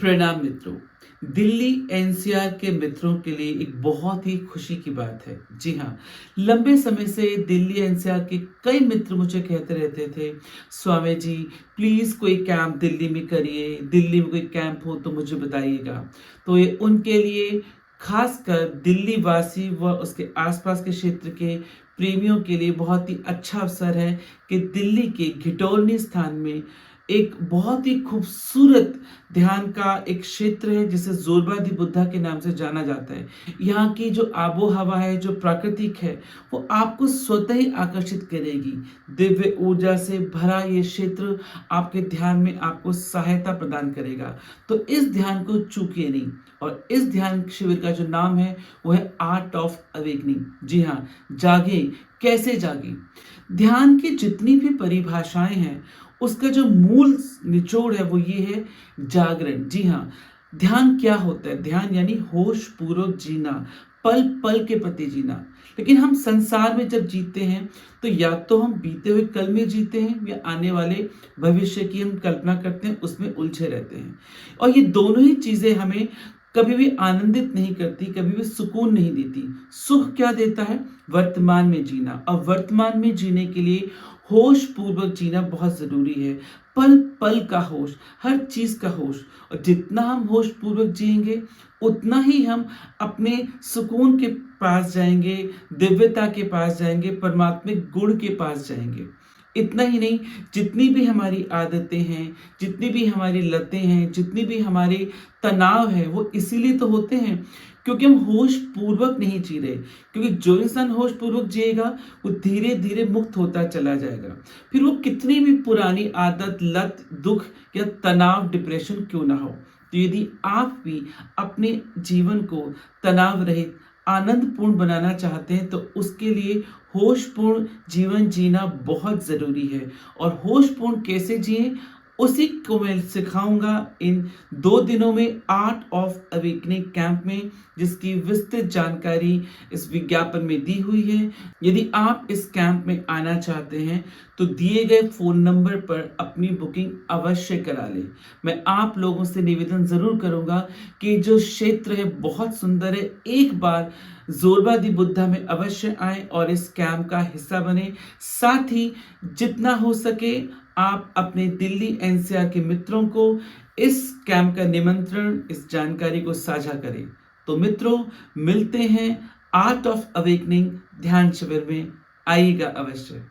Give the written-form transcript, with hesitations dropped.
प्रणाम मित्रों। दिल्ली एनसीआर के मित्रों के लिए एक बहुत ही खुशी की बात है। जी हाँ, लंबे समय से दिल्ली एनसीआर के कई मित्र मुझे कहते रहते थे, स्वामी जी प्लीज़ कोई कैंप दिल्ली में करिए, दिल्ली में कोई कैंप हो तो मुझे बताइएगा। तो ये उनके लिए खासकर दिल्ली वासी व उसके आसपास के क्षेत्र के प्रेमियों के लिए बहुत ही अच्छा अवसर है कि दिल्ली के घिटोलनी स्थान में एक बहुत ही खूबसूरत ध्यान का एक क्षेत्र है जिसे जोरबादी बुद्धा के नाम से जाना जाता है। यहाँ की जो आबो हवा है, जो प्राकृतिक है, वो आपको स्वतः ही आकर्षित करेगी। दिव्य ऊर्जा से भरा ये क्षेत्र आपके ध्यान में आपको सहायता प्रदान करेगा। तो इस ध्यान को चूकिए नहीं। और इस ध्यान शिविर का जो नाम है वो है आर्ट ऑफ अवेकनिंग। जी हाँ, जागे। कैसे जागे? ध्यान की जितनी भी परिभाषाएं हैं उसका जो मूल निचोड़ है वो ये है, जागरण। जी हाँ, ध्यान क्या होता है? ध्यान यानी होश पूर्वक जीना, पल पल के प्रति जीना। लेकिन हम संसार में जब जीते हैं तो या तो हम बीते हुए कल में जीते हैं या आने वाले भविष्य की हम कल्पना करते हैं, उसमें उलझे रहते हैं। और ये दोनों ही चीजें हमें कभी भी आनंदित नहीं करती, कभी भी सुकून नहीं देती। सुख क्या देता है? वर्तमान में जीना। और वर्तमान में जीने के लिए होश पूर्वक जीना बहुत जरूरी है। पल पल का होश, हर चीज का होश। और जितना हम होश पूर्वक जिएंगे उतना ही हम अपने सुकून के पास जाएंगे, दिव्यता के पास जाएंगे, परमात्मिक गुण के पास जाएंगे। इतना ही नहीं, जितनी भी हमारी आदतें हैं, जितनी भी हमारी लतें हैं, जितनी भी हमारे तनाव है, वो इसीलिए तो होते हैं क्योंकि हम होश पूर्वक नहीं जी रहे। क्योंकि जो इंसान होश पूर्वक जिएगा वो धीरे धीरे मुक्त होता चला जाएगा। फिर वो कितनी भी पुरानी आदत, लत, दुख या तनाव, डिप्रेशन क्यों ना हो। तो यदि आप भी अपने जीवन को तनाव रहित, आनंदपूर्ण बनाना चाहते हैं तो उसके लिए होशपूर्ण जीवन जीना बहुत जरूरी है। और होशपूर्ण कैसे जिए उसी को मैं सिखाऊंगा इन 2 दिनों में आर्ट ऑफ अवेकनिंग कैंप में, जिसकी विस्तृत जानकारी इस विज्ञापन में दी हुई है। यदि आप इस कैंप में आना चाहते हैं तो दिए गए फोन नंबर पर अपनी बुकिंग अवश्य करा लें। मैं आप लोगों से निवेदन जरूर करूंगा कि जो क्षेत्र है बहुत सुंदर है, एक बार जोरबादी बुद्धा में अवश्य आए और इस कैंप का हिस्सा बने। साथ ही जितना हो सके आप अपने दिल्ली एनसीआर के मित्रों को इस कैंप का निमंत्रण, इस जानकारी को साझा करें। तो मित्रों, मिलते हैं आर्ट ऑफ अवेकनिंग ध्यान शिविर में। आइएगा अवश्य।